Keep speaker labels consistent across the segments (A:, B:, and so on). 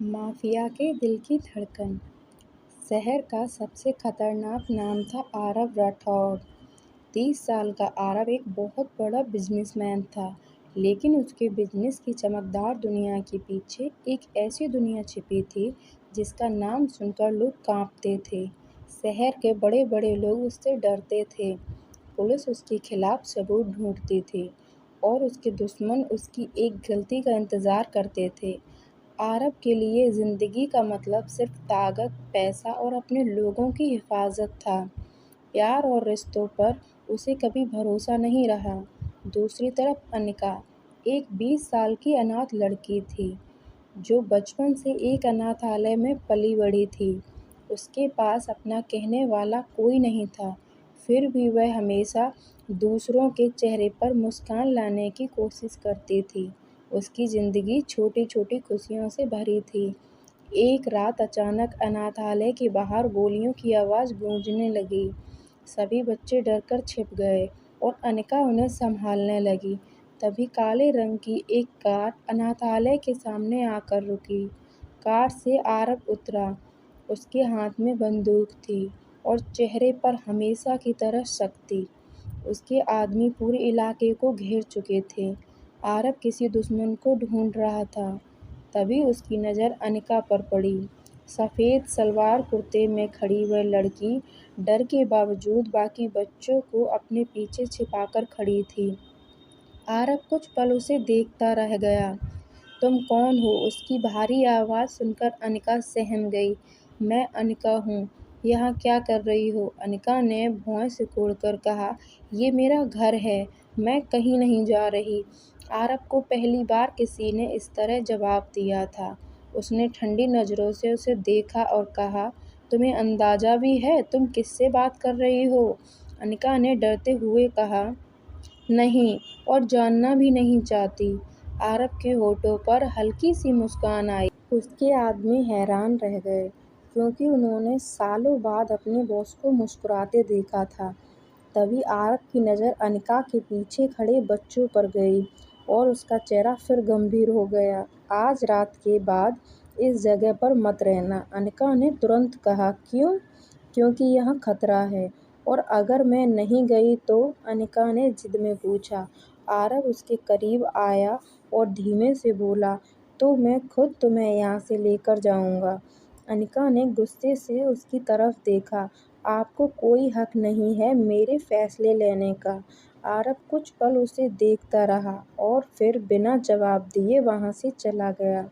A: Mafia के दिल की धड़कन। शहर का सबसे खतरनाक नाम था आरव राठौड़। 30 साल का आरव एक बहुत बड़ा बिजनेसमैन था, लेकिन उसके बिजनेस की चमकदार दुनिया के पीछे एक ऐसी दुनिया छिपी थी जिसका नाम सुनकर लोग कांपते थे। शहर के बड़े बड़े लोग उससे डरते थे। पुलिस उसके खिलाफ सबूत ढूंढती थी और उसके दुश्मन उसकी एक गलती का इंतजार करते थे। आरब के लिए ज़िंदगी का मतलब सिर्फ ताकत, पैसा और अपने लोगों की हिफाजत था। प्यार और रिश्तों पर उसे कभी भरोसा नहीं रहा। दूसरी तरफ अनिका एक 20 साल की अनाथ लड़की थी, जो बचपन से एक अनाथालय में पली बड़ी थी। उसके पास अपना कहने वाला कोई नहीं था, फिर भी वह हमेशा दूसरों के चेहरे पर मुस्कान लाने की कोशिश करती थी। उसकी ज़िंदगी छोटी छोटी खुशियों से भरी थी। एक रात अचानक अनाथालय के बाहर गोलियों की आवाज़ गूंजने लगी। सभी बच्चे डरकर छिप गए और अनिका उन्हें संभालने लगी। तभी काले रंग की एक कार अनाथालय के सामने आकर रुकी। कार से आरव उतरा। उसके हाथ में बंदूक थी और चेहरे पर हमेशा की तरह शक्ति। उसके आदमी पूरे इलाके को घेर चुके थे। आरव किसी दुश्मन को ढूंढ रहा था। तभी उसकी नज़र अनिका पर पड़ी। सफ़ेद सलवार कुर्ते में खड़ी वह लड़की डर के बावजूद बाकी बच्चों को अपने पीछे छिपाकर खड़ी थी। आरव कुछ पल उसे देखता रह गया। तुम कौन हो? उसकी भारी आवाज़ सुनकर अनिका सहम गई। मैं अनिका हूँ। यहाँ क्या कर रही हो? अनिका ने भौं सिकोड़कर कहा, ये मेरा घर है, मैं कहीं नहीं जा रही। आरव को पहली बार किसी ने इस तरह जवाब दिया था। उसने ठंडी नज़रों से उसे देखा और कहा, तुम्हें अंदाज़ा भी है तुम किससे बात कर रही हो? अनिका ने डरते हुए कहा, नहीं, और जानना भी नहीं चाहती। आरव के होठों पर हल्की सी मुस्कान आई। उसके आदमी हैरान रह गए, क्योंकि उन्होंने सालों बाद अपने बॉस को मुस्कुराते देखा था। तभी आरव की नज़र अनिका के पीछे खड़े बच्चों पर गई और उसका चेहरा फिर गंभीर हो गया। आज रात के बाद इस जगह पर मत रहना, अनिका ने तुरंत कहा। क्यों? क्योंकि यहाँ खतरा है। और अगर मैं नहीं गई तो? अनिका ने जिद में पूछा। आरव उसके करीब आया और धीमे से बोला, तो मैं खुद तुम्हें यहाँ से लेकर जाऊँगा। अनिका ने गुस्से से उसकी तरफ देखा। आपको कोई हक नहीं है मेरे फैसले लेने का। आरव कुछ पल उसे देखता रहा और फिर बिना जवाब दिए वहाँ से चला गया।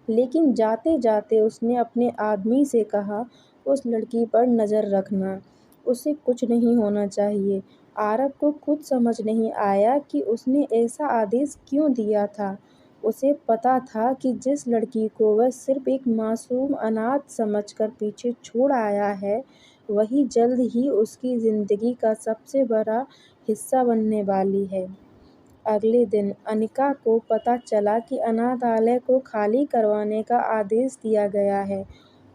A: लेकिन जाते जाते उसने अपने आदमी से कहा, उस लड़की पर नज़र रखना, उसे कुछ नहीं होना चाहिए। आरव को खुद समझ नहीं आया कि उसने ऐसा आदेश क्यों दिया था। उसे पता था कि जिस लड़की को वह सिर्फ एक मासूम अनाथ समझकर पीछे छोड़ आया है, वही जल्द ही उसकी ज़िंदगी का सबसे बड़ा हिस्सा बनने वाली है। अगले दिन अनिका को पता चला कि अनाथालय को खाली करवाने का आदेश दिया गया है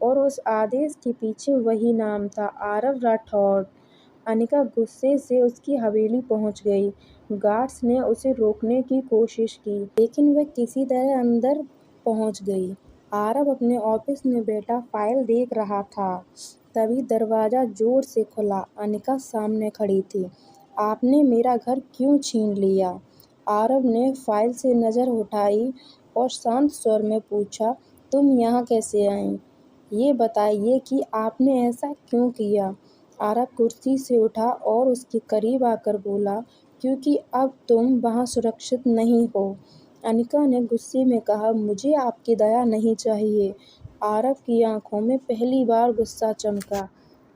A: और उस आदेश के पीछे वही नाम था, आरव राठौड़। अनिका गुस्से से उसकी हवेली पहुंच गई। गार्ड्स ने उसे रोकने की कोशिश की, लेकिन वह किसी तरह अंदर पहुंच गई। आरव अपने ऑफिस में बैठा फाइल देख रहा था। तभी दरवाज़ा जोर से खुला। अनिका सामने खड़ी थी। आपने मेरा घर क्यों छीन लिया? आरव ने फाइल से नज़र उठाई और शांत स्वर में पूछा, तुम यहाँ कैसे आई? ये बताइए कि आपने ऐसा क्यों किया? आरव कुर्सी से उठा और उसके करीब आकर बोला, क्योंकि अब तुम वहाँ सुरक्षित नहीं हो। अनिका ने गुस्से में कहा, मुझे आपकी दया नहीं चाहिए। आरव की आंखों में पहली बार गुस्सा चमका।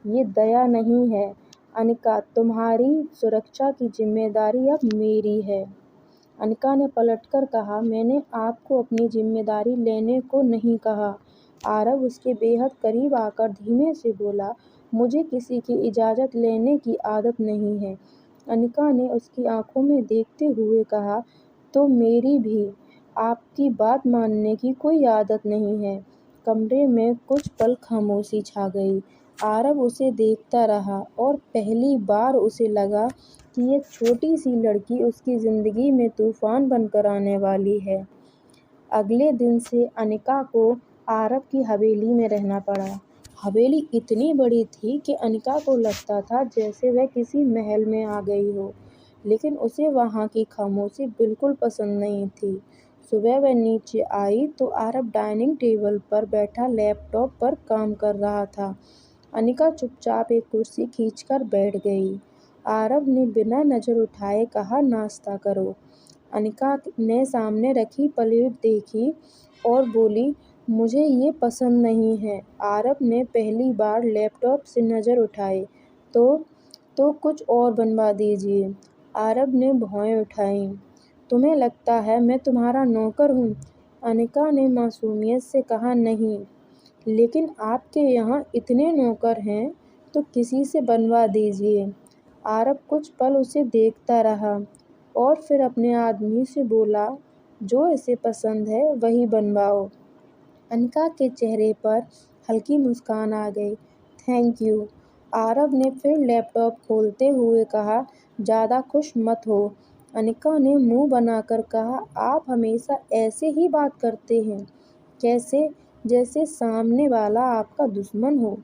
A: ये दया नहीं है अनिका, तुम्हारी सुरक्षा की जिम्मेदारी अब मेरी है। अनिका ने पलटकर कहा, मैंने आपको अपनी जिम्मेदारी लेने को नहीं कहा। आरव उसके बेहद करीब आकर धीमे से बोला, मुझे किसी की इजाज़त लेने की आदत नहीं है। अनिका ने उसकी आंखों में देखते हुए कहा, तो मेरी भी आपकी बात मानने की कोई आदत नहीं है। कमरे में कुछ पल खामोशी छा गई। आरव उसे देखता रहा और पहली बार उसे लगा कि ये छोटी सी लड़की उसकी ज़िंदगी में तूफान बनकर आने वाली है। अगले दिन से अनिका को आरव की हवेली में रहना पड़ा। हवेली इतनी बड़ी थी कि अनिका को लगता था जैसे वह किसी महल में आ गई हो, लेकिन उसे वहाँ की खामोशी बिल्कुल पसंद नहीं थी। सुबह वह नीचे आई तो आरव डाइनिंग टेबल पर बैठा लैपटॉप पर काम कर रहा था। अनिका चुपचाप एक कुर्सी खींचकर बैठ गई। आरव ने बिना नजर उठाए कहा, नाश्ता करो। अनिका ने सामने रखी प्लेट देखी और बोली, मुझे ये पसंद नहीं है। आरव ने पहली बार लैपटॉप से नज़र उठाई तो कुछ और बनवा दीजिए। आरव ने भौहें उठाईं। तुम्हें लगता है मैं तुम्हारा नौकर हूँ? अनिका ने मासूमियत से कहा, नहीं, लेकिन आपके यहाँ इतने नौकर हैं तो किसी से बनवा दीजिए। आरव कुछ पल उसे देखता रहा और फिर अपने आदमी से बोला, जो इसे पसंद है वही बनवाओ। अनिका के चेहरे पर हल्की मुस्कान आ गई। Thank you. आरव ने फिर लैपटॉप खोलते हुए कहा, ज़्यादा खुश मत हो। अनिका ने मुंह बनाकर कहा, आप हमेशा ऐसे ही बात करते हैं, कैसे जैसे सामने वाला आपका दुश्मन हो।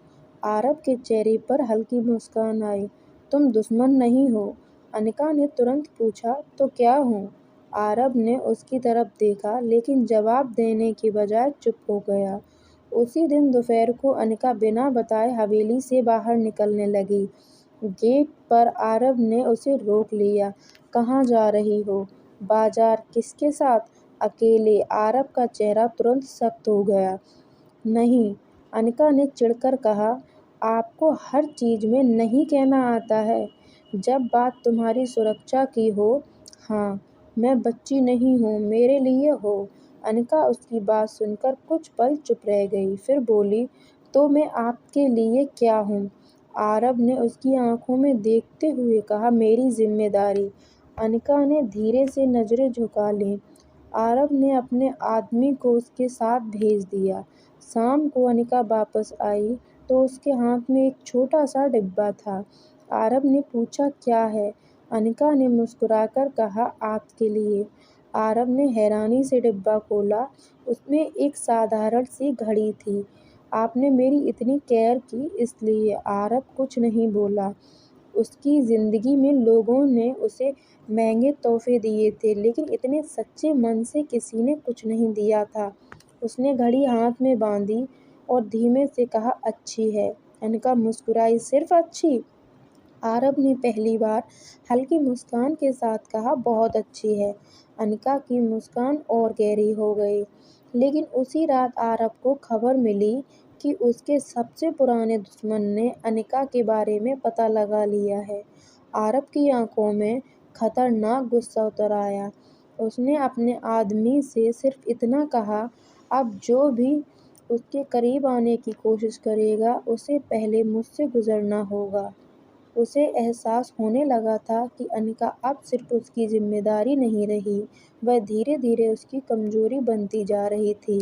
A: आरव के चेहरे पर हल्की मुस्कान आई। तुम दुश्मन नहीं हो? अनिका ने तुरंत पूछा, तो क्या हूँ? आरव ने उसकी तरफ देखा लेकिन जवाब देने की बजाय चुप हो गया। उसी दिन दोपहर को अनिका बिना बताए हवेली से बाहर निकलने लगी। गेट पर आरव ने उसे रोक लिया। कहाँ जा रही हो? बाजार। किसके साथ? अकेले। आरव का चेहरा तुरंत सख्त हो गया। नहीं, अनिका ने चिढ़कर कहा, आपको हर चीज में नहीं कहना आता है। जब बात तुम्हारी सुरक्षा की हो। हाँ, मैं बच्ची नहीं हूँ, मेरे लिए हो। अनिका उसकी बात सुनकर कुछ पल चुप रह गई, फिर बोली, तो मैं आपके लिए क्या हूँ? आरव ने उसकी आंखों में देखते हुए कहा, मेरी जिम्मेदारी। अनिका ने धीरे से नजरें झुका लीं। आरव ने अपने आदमी को उसके साथ भेज दिया। शाम को अनिका वापस आई तो उसके हाथ में एक छोटा सा डिब्बा था। आरव ने पूछा, क्या है? अनिका ने मुस्कुराकर कहा, आपके लिए। आरव ने हैरानी से डिब्बा खोला। उसमें एक साधारण सी घड़ी थी। आपने मेरी इतनी केयर की इसलिए। आरव कुछ नहीं बोला। उसकी ज़िंदगी में लोगों ने उसे महंगे तोहफे दिए थे, लेकिन इतने सच्चे मन से किसी ने कुछ नहीं दिया था। उसने घड़ी हाथ में बांधी और धीमे से कहा, अच्छी है। अनिका मुस्कुराई, सिर्फ अच्छी? आरव ने पहली बार हल्की मुस्कान के साथ कहा, बहुत अच्छी है। अनिका की मुस्कान और गहरी हो गई। लेकिन उसी रात आरव को खबर मिली कि उसके सबसे पुराने दुश्मन ने अनिका के बारे में पता लगा लिया है। आरव की आंखों में खतरनाक गुस्सा उतर आया। उसने अपने आदमी से सिर्फ इतना कहा, अब जो भी उसके करीब आने की कोशिश करेगा उसे पहले मुझसे गुजरना होगा। उसे एहसास होने लगा था कि अनिका अब सिर्फ उसकी जिम्मेदारी नहीं रही, वह धीरे धीरे उसकी कमजोरी बनती जा रही थी।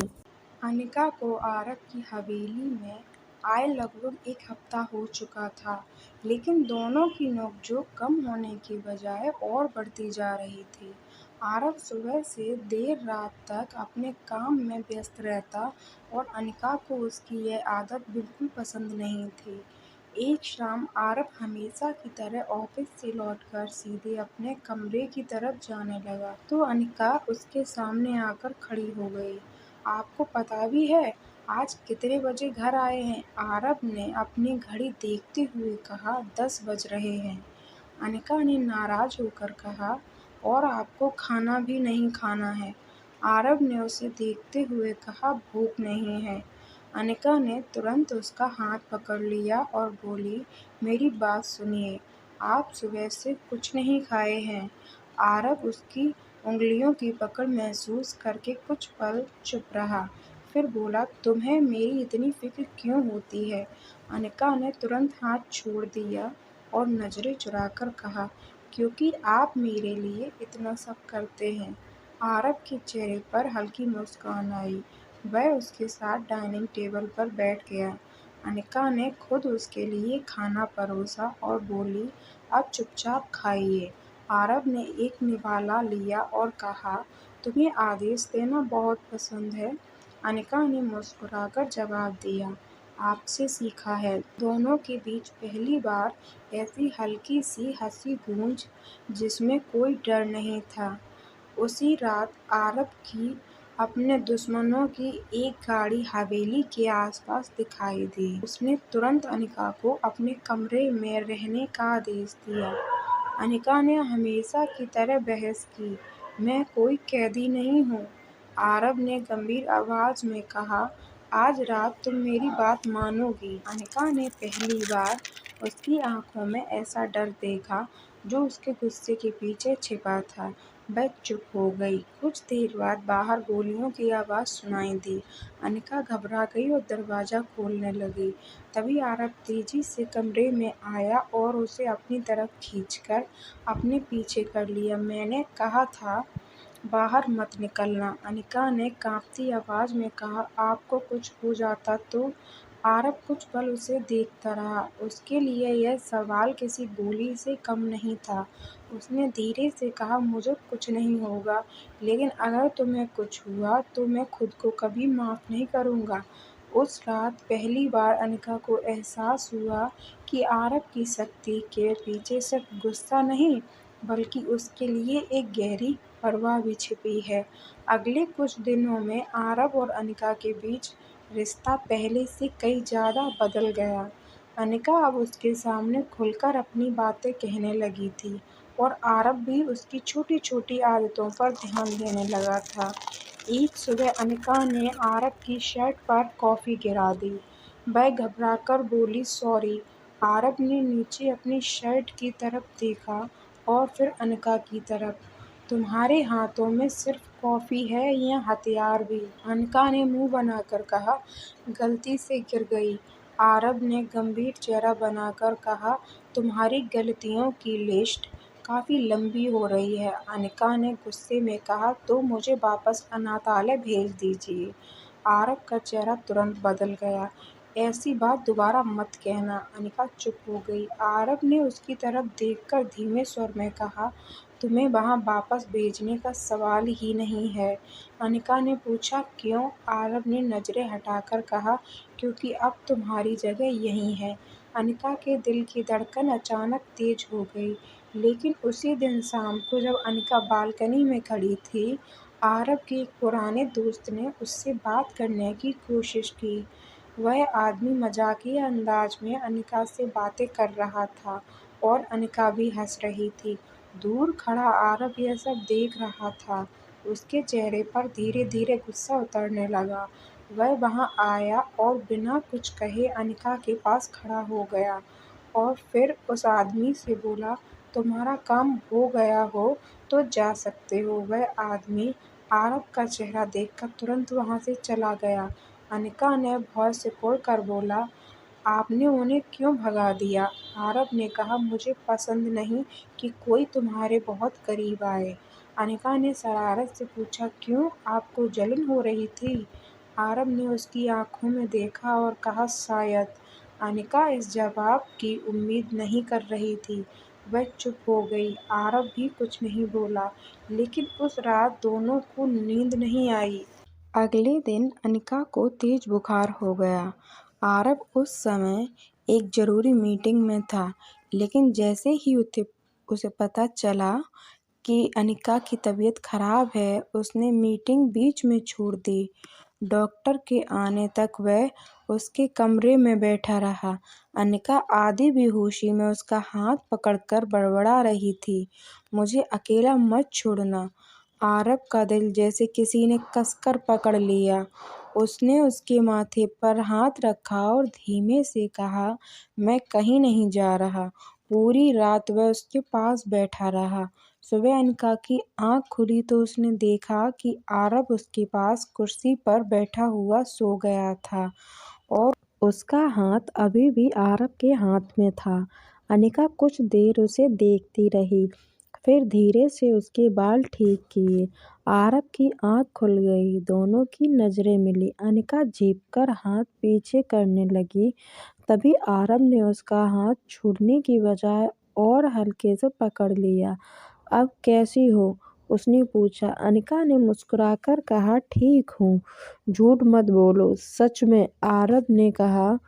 A: अनिका को आरव की हवेली में आए लगभग एक हफ्ता हो चुका था, लेकिन दोनों की नोकझोंक कम होने की बजाय और बढ़ती जा रही थी। आरव सुबह से देर रात तक अपने काम में व्यस्त रहता और अनिका को उसकी यह आदत बिल्कुल पसंद नहीं थी। एक शाम आरव हमेशा की तरह ऑफिस से लौटकर सीधे अपने कमरे की तरफ जाने लगा तो अनिका उसके सामने आकर खड़ी हो गई। आपको पता भी है आज कितने बजे घर आए हैं? आरव ने अपनी घड़ी देखते हुए कहा, 10 बज रहे हैं। अनिका ने नाराज होकर कहा, और आपको खाना भी नहीं खाना है? आरव ने उसे देखते हुए कहा, भूख नहीं है। अनिका ने तुरंत उसका हाथ पकड़ लिया और बोली, मेरी बात सुनिए, आप सुबह से कुछ नहीं खाए हैं। आरव उसकी उंगलियों की पकड़ महसूस करके कुछ पल चुप रहा, फिर बोला, तुम्हें मेरी इतनी फिक्र क्यों होती है? अनिका ने तुरंत हाथ छोड़ दिया और नजरें चुराकर कहा, क्योंकि आप मेरे लिए इतना सब करते हैं। आरव के चेहरे पर हल्की मुस्कान आई। वह उसके साथ डाइनिंग टेबल पर बैठ गया। अनिका ने खुद उसके लिए खाना परोसा और बोली, अब चुपचाप खाइए। आरव ने एक निवाला लिया और कहा, तुम्हें आदेश देना बहुत पसंद है? अनिका ने मुस्कुराकर जवाब दिया, आपसे सीखा है। दोनों के बीच पहली बार ऐसी हल्की सी हंसी गूंज जिसमें कोई डर नहीं था। उसी रात आरब की अपने दुश्मनों की एक गाड़ी हवेली के आसपास दिखाई दी। उसने तुरंत अनिका को अपने कमरे में रहने का आदेश दिया। अनिका ने हमेशा की तरह बहस की, मैं कोई कैदी नहीं हूँ। आरब ने गंभीर आवाज में कहा, आज रात तुम मेरी बात मानोगी। अनिका ने पहली बार उसकी आंखों में ऐसा डर देखा जो उसके गुस्से के पीछे छिपा था। वह चुप हो गई। कुछ देर बाद बाहर गोलियों की आवाज सुनाई दी। अनिका घबरा गई और दरवाजा खोलने लगी। तभी आरब तेजी से कमरे में आया और उसे अपनी तरफ खींचकर अपने पीछे कर लिया। मैंने कहा था बाहर मत निकलना, अनिका ने कांपती आवाज में कहा। आपको कुछ हो जाता तो? आरब कुछ पल उसे देखता रहा। उसके लिए यह सवाल किसी गोली से कम नहीं था। उसने धीरे से कहा, मुझे कुछ नहीं होगा, लेकिन अगर तुम्हें कुछ हुआ तो मैं खुद को कभी माफ नहीं करूंगा। उस रात पहली बार अनिका को एहसास हुआ कि आरब की शक्ति के पीछे सिर्फ गुस्सा नहीं, बल्कि उसके लिए एक गहरी परवाह भी छिपी है। अगले कुछ दिनों में आरब और अनिका के बीच रिश्ता पहले से कई ज़्यादा बदल गया। अनिका अब उसके सामने खुलकर अपनी बातें कहने लगी थी और आरब भी उसकी छोटी-छोटी आदतों पर ध्यान देने लगा था। एक सुबह अनिका ने आरब की शर्ट पर कॉफ़ी गिरा दी। वह घबराकर बोली, सॉरी। आरब ने नीचे अपनी शर्ट की तरफ देखा और फिर अनिका की तरफ। तुम्हारे हाथों में सिर्फ कॉफ़ी है या हथियार भी? अनिका ने मुंह बनाकर कहा, गलती से गिर गई। आरब ने गंभीर चेहरा बनाकर कहा, तुम्हारी गलतियों की लिस्ट काफ़ी लंबी हो रही है। अनिका ने गुस्से में कहा, तो मुझे वापस अनाथालय भेज दीजिए। आरब का चेहरा तुरंत बदल गया। ऐसी बात दोबारा मत कहना। अनिका चुप हो गई। आरब ने उसकी तरफ देखकर धीमे स्वर में कहा, तुम्हें वहाँ वापस भेजने का सवाल ही नहीं है। अनिका ने पूछा, क्यों? आरब ने नज़रें हटाकर कहा, क्योंकि अब तुम्हारी जगह यहीं है। अनिका के दिल की धड़कन अचानक तेज हो गई। लेकिन उसी दिन शाम को जब अनिका बालकनी में खड़ी थी, आरब के एक पुराने दोस्त ने उससे बात करने की कोशिश की। वह आदमी मजाकिया अंदाज में अनिका से बातें कर रहा था और अनिका भी हंस रही थी। दूर खड़ा आरब यह सब देख रहा था। उसके चेहरे पर धीरे-धीरे गुस्सा उतरने लगा। वह वहां आया और बिना कुछ कहे अनिका के पास खड़ा हो गया और फिर उस आदमी से बोला, तुम्हारा काम हो गया हो तो जा सकते हो। वह आदमी आरब का चेहरा देखकर तुरंत वहां से चला गया। अनिका ने भौं सिकोड़कर बोला, आपने उन्हें क्यों भगा दिया? आरब ने कहा, मुझे पसंद नहीं कि कोई तुम्हारे बहुत करीब आए। अनिका ने शरारत से पूछा, क्यों? आपको जलन हो रही थी? आरब ने उसकी आंखों में देखा और कहा, शायद। अनिका इस जवाब की उम्मीद नहीं कर रही थी। वह चुप हो गई। आरब भी कुछ नहीं बोला, लेकिन उस रात दोनों को नींद नहीं आई। अगले दिन अनिका को तेज बुखार हो गया। आरब उस समय एक जरूरी मीटिंग में था, लेकिन जैसे ही उसे पता चला कि अनिका की तबीयत खराब है, उसने मीटिंग बीच में छोड़ दी। डॉक्टर के आने तक वह उसके कमरे में बैठा रहा। अनिका आधी बेहोशी में उसका हाथ पकड़कर बड़बड़ा रही थी, मुझे अकेला मत छोड़ना। आरब का दिल जैसे किसी ने कसकर पकड़ लिया। उसने उसके माथे पर हाथ रखा और धीमे से कहा, मैं कहीं नहीं जा रहा। पूरी रात वह उसके पास बैठा रहा। सुबह अनिका की आंख खुली तो उसने देखा कि आरब उसके पास कुर्सी पर बैठा हुआ सो गया था और उसका हाथ अभी भी आरब के हाथ में था। अनिका कुछ देर उसे देखती रही, फिर धीरे से उसके बाल ठीक किए। आरब की आंख खुल गई। दोनों की नजरें मिली। अनिका झेपकर हाथ पीछे करने लगी। तभी आरब ने उसका हाथ छोड़ने की बजाय और हल्के से पकड़ लिया। अब कैसी हो? उसने पूछा। अनिका ने मुस्कुराकर कहा, ठीक हूँ, झूठ मत बोलो। सच में, आरव ने कहा।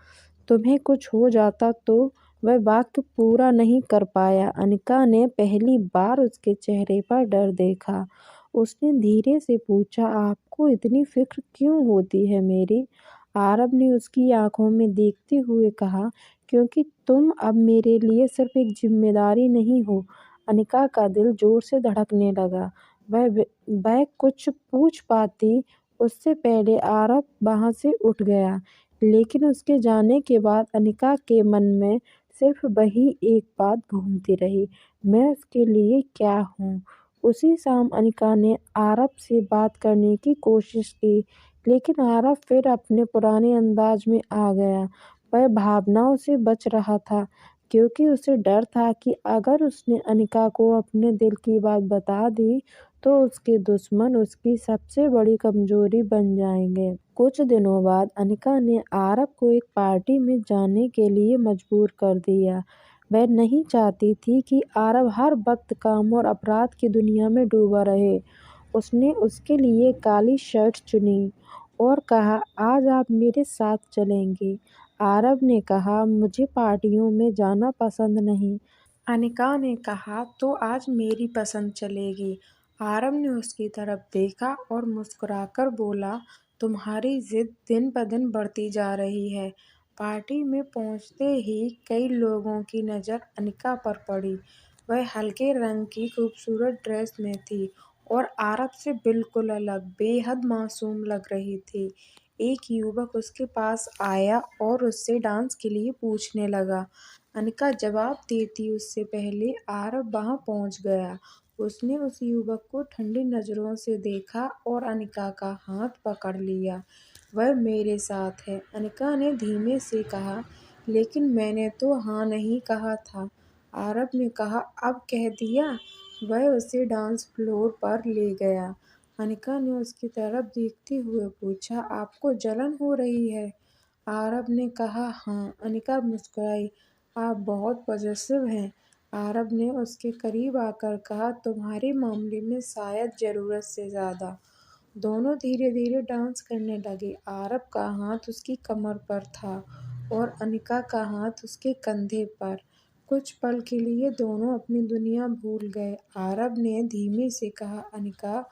A: तुम्हें कुछ हो जाता तो? वह वाक्य पूरा नहीं कर पाया। अनिका ने पहली बार उसके चेहरे पर डर देखा। उसने धीरे से पूछा, आपको इतनी फिक्र क्यों होती है मेरी? आरव ने उसकी आंखों में देखते हुए कहा, क्योंकि तुम अब मेरे लिए सिर्फ एक जिम्मेदारी नहीं हो। अनिका का दिल जोर से धड़कने लगा। वह कुछ पूछ पाती उससे पहले आरव वहां से उठ गया। लेकिन उसके जाने के बाद अनिका के मन में सिर्फ वही एक बात घूमती रही, मैं उसके लिए क्या हूँ। उसी शाम अनिका ने आरव से बात करने की कोशिश की, लेकिन आरव फिर अपने पुराने अंदाज में आ गया। वह भावनाओं से बच रहा था, क्योंकि उसे डर था कि अगर उसने अनिका को अपने दिल की बात बता दी तो उसके दुश्मन उसकी सबसे बड़ी कमजोरी बन जाएंगे। कुछ दिनों बाद अनिका ने आरव को एक पार्टी में जाने के लिए मजबूर कर दिया। वह नहीं चाहती थी कि आरव हर वक्त काम और अपराध की दुनिया में डूबा रहे। उसने उसके लिए काली शर्ट चुनी और कहा, आज आप मेरे साथ चलेंगे। आरव ने कहा, मुझे पार्टियों में जाना पसंद नहीं। अनिका ने कहा, तो आज मेरी पसंद चलेगी। आरव ने उसकी तरफ देखा और मुस्कुराकर बोला, तुम्हारी जिद दिन ब दिन बढ़ती जा रही है। पार्टी में पहुंचते ही कई लोगों की नज़र अनिका पर पड़ी। वह हल्के रंग की खूबसूरत ड्रेस में थी और आरव से बिल्कुल अलग, बेहद मासूम लग रही थी। एक युवक उसके पास आया और उससे डांस के लिए पूछने लगा। अनिका जवाब देती उससे पहले आरव वहां पहुंच गया। उसने उस युवक को ठंडी नजरों से देखा और अनिका का हाथ पकड़ लिया। वह मेरे साथ है, अनिका ने धीमे से कहा। लेकिन मैंने तो हाँ नहीं कहा था, आरव ने कहा। अब कह दिया। वह उसे डांस फ्लोर पर ले गया। अनिका ने उसकी तरफ देखते हुए पूछा, आपको जलन हो रही है? आरव ने कहा, हाँ। अनिका मुस्कुराई, आप बहुत पॉजिटिव हैं। आरव ने उसके करीब आकर कहा, तुम्हारे मामले में शायद ज़रूरत से ज़्यादा। दोनों धीरे धीरे डांस करने लगे। आरव का हाथ उसकी कमर पर था और अनिका का हाथ उसके कंधे पर। कुछ पल के लिए दोनों अपनी दुनिया भूल गए। आरव ने धीमे से कहा, अनिका,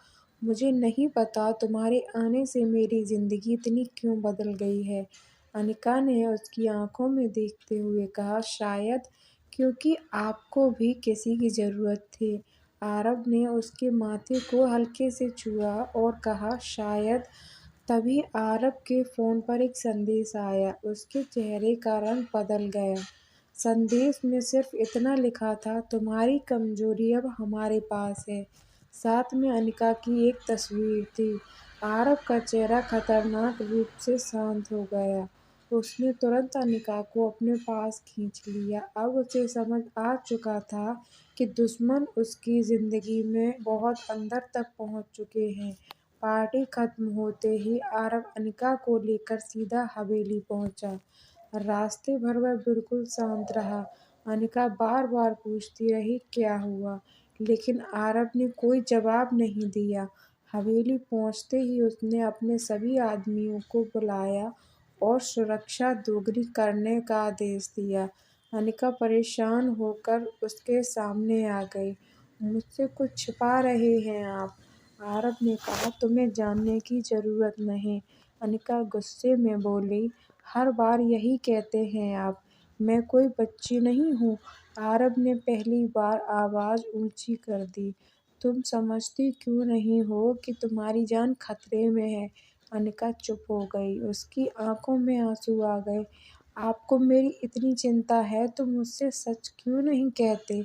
A: मुझे नहीं पता तुम्हारे आने से मेरी ज़िंदगी इतनी क्यों बदल गई है। अनिका ने उसकी आंखों में देखते हुए कहा, शायद क्योंकि आपको भी किसी की ज़रूरत थी। आरव ने उसके माथे को हल्के से छुआ और कहा, शायद। तभी आरव के फ़ोन पर एक संदेश आया। उसके चेहरे का रंग बदल गया। संदेश में सिर्फ इतना लिखा था, तुम्हारी कमजोरी अब हमारे पास है। साथ में अनिका की एक तस्वीर थी। आरव का चेहरा खतरनाक रूप से शांत हो गया। उसने तुरंत अनिका को अपने पास खींच लिया। अब उसे समझ आ चुका था कि दुश्मन उसकी ज़िंदगी में बहुत अंदर तक पहुंच चुके हैं। पार्टी खत्म होते ही आरव अनिका को लेकर सीधा हवेली पहुंचा। रास्ते भर वह बिल्कुल शांत रहा। अनिका बार बार पूछती रही, क्या हुआ, लेकिन आरव ने कोई जवाब नहीं दिया। हवेली पहुंचते ही उसने अपने सभी आदमियों को बुलाया और सुरक्षा दोगुनी करने का आदेश दिया। अनिका परेशान होकर उसके सामने आ गई। मुझसे कुछ छिपा रहे हैं आप, आरव ने कहा। तुम्हें जानने की जरूरत नहीं, अनिका गुस्से में बोली। हर बार यही कहते हैं आप, मैं कोई बच्ची नहीं हूँ। आरव ने पहली बार आवाज़ ऊंची कर दी। तुम समझती क्यों नहीं हो कि तुम्हारी जान खतरे में है? अनिका चुप हो गई। उसकी आंखों में आंसू आ गए। आपको मेरी इतनी चिंता है तो मुझसे सच क्यों नहीं कहते?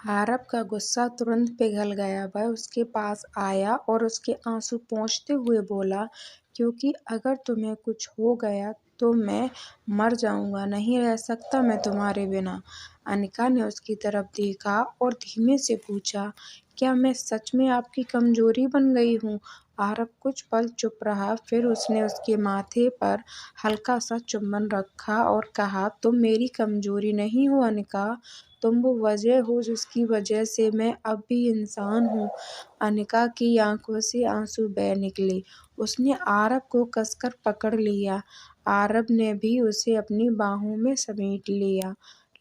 A: आरव का गुस्सा तुरंत पिघल गया। वह उसके पास आया और उसके आंसू पोंछते हुए बोला, क्योंकि अगर तुम्हें कुछ हो गया तो मैं मर जाऊंगा, नहीं रह सकता मैं तुम्हारे बिना। अनिका ने उसकी तरफ देखा और धीमे से पूछा, क्या मैं सच में आपकी कमजोरी बन गई हूँ? आरव कुछ पल चुप रहा, फिर उसने उसके माथे पर हल्का सा चुंबन रखा और कहा, तुम मेरी कमजोरी नहीं हो अनिका, तुम वो वजह हो जिसकी वजह से मैं अब भी इंसान हूँ। अनिका की आंखों से आंसू बह निकले। उसने आरव को कसकर पकड़ लिया। आरव ने भी उसे अपनी बाहों में समेट लिया।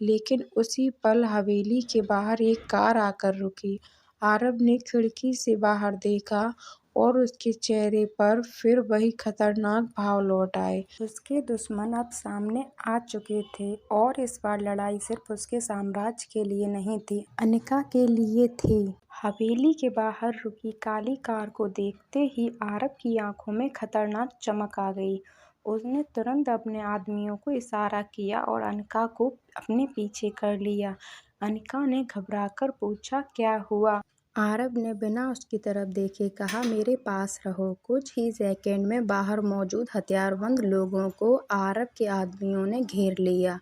A: लेकिन उसी पल हवेली के बाहर एक कार आकर रुकी। आरव ने खिड़की से बाहर देखा और उसके चेहरे पर फिर वही खतरनाक भाव लौट आए। उसके दुश्मन अब सामने आ चुके थे और इस बार लड़ाई सिर्फ उसके साम्राज्य के लिए नहीं थी, अनिका के लिए थी। हवेली के बाहर रुकी काली कार को देखते ही आरव की आंखों में खतरनाक चमक आ गई। उसने तुरंत अपने आदमियों को इशारा किया और अनिका को अपने पीछे कर लिया। अनिका ने घबराकर पूछा, क्या हुआ? आरव ने बिना उसकी तरफ देखे कहा, मेरे पास रहो। कुछ ही सेकंड में बाहर मौजूद हथियारबंद लोगों को आरव के आदमियों ने घेर लिया,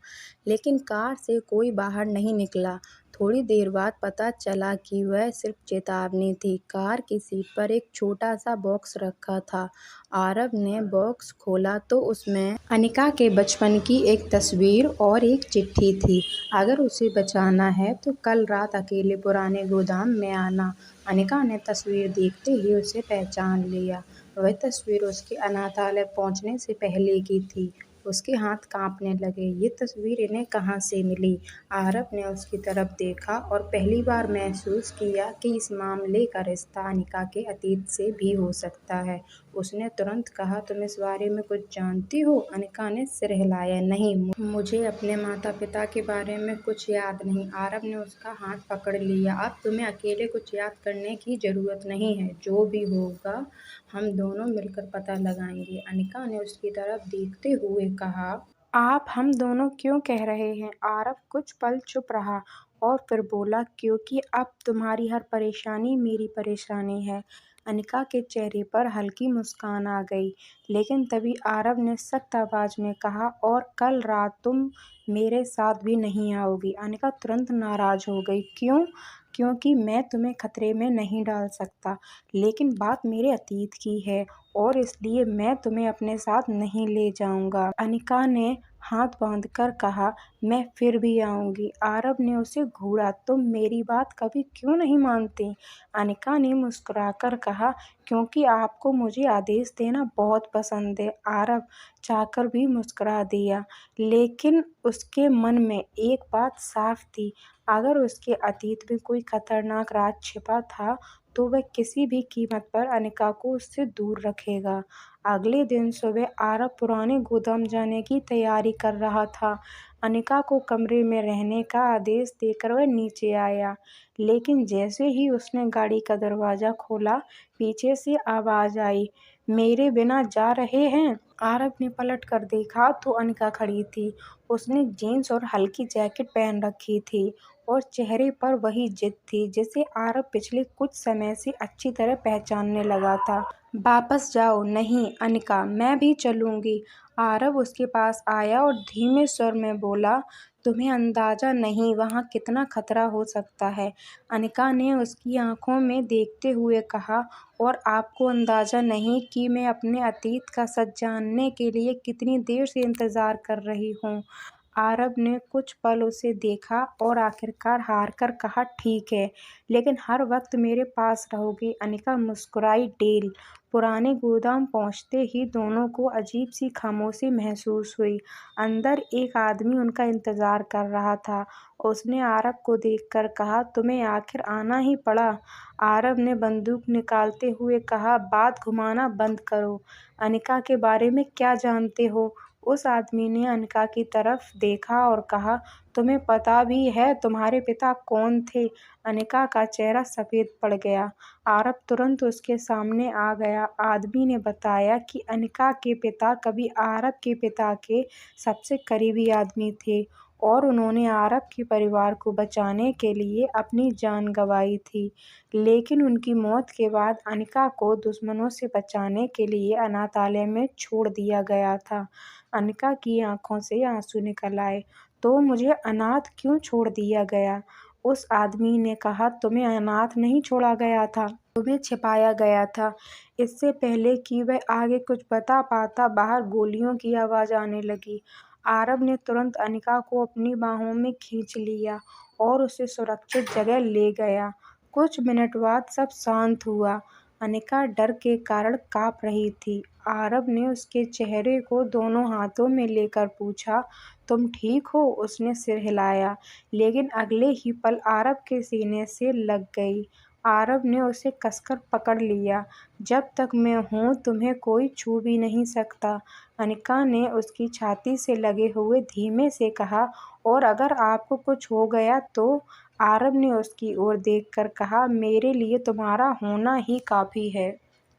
A: लेकिन कार से कोई बाहर नहीं निकला। थोड़ी देर बाद पता चला कि वह सिर्फ चेतावनी थी। कार की सीट पर एक छोटा सा बॉक्स रखा था। आरव ने बॉक्स खोला तो उसमें अनिका के बचपन की एक तस्वीर और एक चिट्ठी थी। अगर उसे बचाना है तो कल रात अकेले पुराने गोदाम में आना। अनिका ने तस्वीर देखते ही उसे पहचान लिया। वह तस्वीर उसके अनाथालय पहुंचने से पहले की थी। उसके हाथ कांपने लगे। ये तस्वीर इन्हें कहाँ से मिली? आरव ने उसकी तरफ देखा और पहली बार महसूस किया कि इस मामले का रिश्ता अनिका के अतीत से भी हो सकता है। उसने तुरंत कहा, तुम इस बारे में कुछ जानती हो? अनिका ने सिर हिलाया, नहीं, मुझे अपने माता पिता के बारे में कुछ याद नहीं। आरव ने उसका हाथ पकड़ लिया। अब तुम्हें अकेले कुछ याद करने की जरूरत नहीं है। जो भी होगा हम दोनों मिलकर पता लगाएंगे। अनिका ने उसकी तरफ देखते हुए कहा, आप हम दोनों क्यों कह रहे हैं? आरव कुछ पल चुप रहा और फिर बोला, क्योंकि अब तुम्हारी हर परेशानी मेरी परेशानी है। अनिका के चेहरे पर हल्की मुस्कान आ गई, लेकिन तभी आरव ने सख्त आवाज में कहा, और कल रात तुम मेरे साथ भी नहीं आओगी। अनिका तुरंत नाराज हो गई, क्यों? क्योंकि मैं तुम्हें खतरे में नहीं डाल सकता, लेकिन बात मेरे अतीत की है और इसलिए मैं तुम्हें अपने साथ नहीं ले जाऊंगा। अनिका ने हाथ बांधकर कहा, मैं फिर भी आऊंगी। आरव ने उसे घूरा, तुम मेरी बात कभी क्यों नहीं मानती? अनिका ने मुस्कुराकर कहा, क्योंकि आपको मुझे आदेश देना बहुत पसंद है। आरव चाहकर भी मुस्कुरा दिया, लेकिन उसके मन में एक बात साफ थी, अगर उसके अतीत में कोई खतरनाक राज छिपा था तो वह किसी भी कीमत पर अनिका को उससे दूर रखेगा। अगले दिन सुबह आरव पुराने गोदाम जाने की तैयारी कर रहा था। अनिका को कमरे में रहने का आदेश देकर वह नीचे आया, लेकिन जैसे ही उसने गाड़ी का दरवाज़ा खोला, पीछे से आवाज़ आई, मेरे बिना जा रहे हैं? आरव ने पलट कर देखा तो अनिका खड़ी थी। उसने जीन्स और हल्की जैकेट पहन रखी थी और चेहरे पर वही जिद थी जिसे आरव पिछले कुछ समय से अच्छी तरह पहचानने लगा था। वापस जाओ। नहीं अनिका, मैं भी चलूंगी। आरव उसके पास आया और धीमे स्वर में बोला, तुम्हें अंदाजा नहीं वहाँ कितना खतरा हो सकता है। अनिका ने उसकी आंखों में देखते हुए कहा, और आपको अंदाजा नहीं कि मैं अपने अतीत का सच जानने के लिए कितनी देर से इंतजार कर रही हूँ। आरव ने कुछ पल उसे देखा और आखिरकार हार कर कहा, ठीक है, लेकिन हर वक्त मेरे पास रहोगी। अनिका मुस्कुराई। डेल पुराने गोदाम पहुंचते ही दोनों को अजीब सी खामोशी महसूस हुई। अंदर एक आदमी उनका इंतजार कर रहा था। उसने आरव को देखकर कहा, तुम्हें आखिर आना ही पड़ा? आरव ने बंदूक निकालते हुए कहा, बात घुमाना बंद करो। अनिका के बारे में क्या जानते हो? उस आदमी ने अनिका की तरफ देखा और कहा, तुम्हें पता भी है तुम्हारे पिता कौन थे? अनिका का चेहरा सफेद पड़ गया। आरव तुरंत उसके सामने आ गया। आदमी ने बताया कि अनिका के पिता कभी आरव के पिता के सबसे करीबी आदमी थे और उन्होंने आरव के परिवार को बचाने के लिए अपनी जान गंवाई थी, लेकिन उनकी मौत के बाद अनिका को दुश्मनों से बचाने के लिए अनाथालय में छोड़ दिया गया था। अनिका की आंखों से आंसू निकल आए। तो मुझे अनाथ क्यों छोड़ दिया गया? उस आदमी ने कहा, तुम्हें अनाथ नहीं छोड़ा गया था, तुम्हें छिपाया गया था। इससे पहले कि वह आगे कुछ बता पाता, बाहर गोलियों की आवाज़ आने लगी। आरव ने तुरंत अनिका को अपनी बाहों में खींच लिया और उसे सुरक्षित जगह ले गया। कुछ मिनट बाद सब शांत हुआ। अनिका डर के कारण काँप रही थी। आरव ने उसके चेहरे को दोनों हाथों में लेकर पूछा, तुम ठीक हो? उसने सिर हिलाया, लेकिन अगले ही पल आरव के सीने से लग गई। आरव ने उसे कसकर पकड़ लिया। जब तक मैं हूँ तुम्हें कोई छू भी नहीं सकता, अनिका ने उसकी छाती से लगे हुए धीमे से कहा। और अगर आपको कुछ हो गया तो? आरव ने उसकी ओर देखकर कहा, मेरे लिए तुम्हारा होना ही काफ़ी है।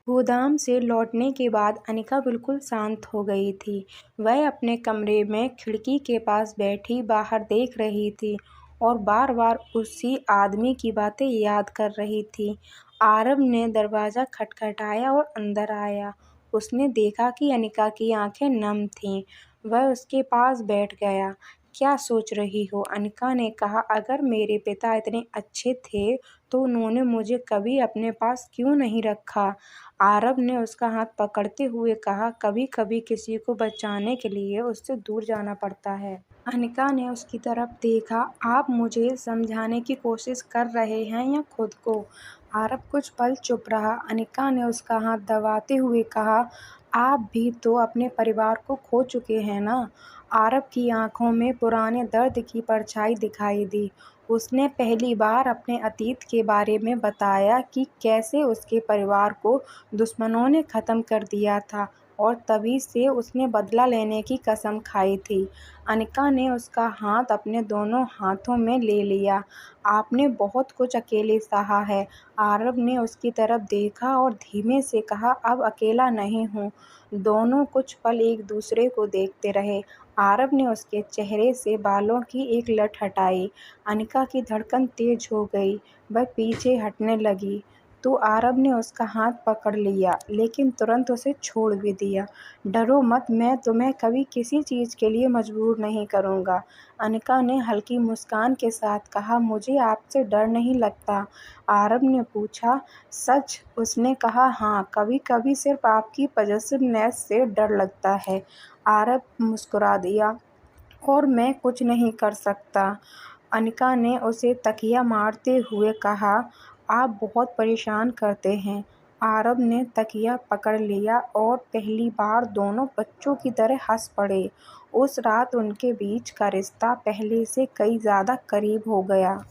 A: गोदाम से लौटने के बाद अनिका बिल्कुल शांत हो गई थी। वह अपने कमरे में खिड़की के पास बैठी बाहर देख रही थी और बार बार उसी आदमी की बातें याद कर रही थी। आरव ने दरवाज़ा खटखटाया और अंदर आया। उसने देखा कि अनिका की आंखें नम थीं। वह उसके पास बैठ गया। क्या सोच रही हो? अनिका ने कहा, अगर मेरे पिता इतने अच्छे थे तो उन्होंने मुझे कभी अपने पास क्यों नहीं रखा? आरव ने उसका हाथ पकड़ते हुए कहा, कभी कभी किसी को बचाने के लिए उससे दूर जाना पड़ता है। अनिका ने उसकी तरफ देखा। आप मुझे समझाने की कोशिश कर रहे हैं या खुद को? आरव कुछ पल चुप रहा। अनिका ने उसका हाथ दबाते हुए कहा, आप भी तो अपने परिवार को खो चुके हैं ना? आरव की आंखों में पुराने दर्द की परछाई दिखाई दी। उसने पहली बार अपने अतीत के बारे में बताया कि कैसे उसके परिवार को दुश्मनों ने ख़त्म कर दिया था और तभी से उसने बदला लेने की कसम खाई थी। अनिका ने उसका हाथ अपने दोनों हाथों में ले लिया। आपने बहुत कुछ अकेले सहा है। आरव ने उसकी तरफ देखा और धीमे से कहा, अब अकेला नहीं हूँ। दोनों कुछ पल एक दूसरे को देखते रहे। आरव ने उसके चेहरे से बालों की एक लट हटाई। अनिका की धड़कन तेज हो गई। वह पीछे हटने लगी तो आरव ने उसका हाथ पकड़ लिया, लेकिन तुरंत उसे छोड़ भी दिया। डरो मत, मैं तुम्हें कभी किसी चीज़ के लिए मजबूर नहीं करूँगा। अनिका ने हल्की मुस्कान के साथ कहा, मुझे आपसे डर नहीं लगता। आरव ने पूछा, सच? उसने कहा, हाँ, कभी कभी सिर्फ आपकी पॉजिटिवनेस से डर लगता है। आरव मुस्कुरा दिया, और मैं कुछ नहीं कर सकता। अनिका ने उसे तकिया मारते हुए कहा, आप बहुत परेशान करते हैं। आरव ने तकिया पकड़ लिया और पहली बार दोनों बच्चों की तरह हंस पड़े। उस रात उनके बीच का रिश्ता पहले से कई ज़्यादा करीब हो गया।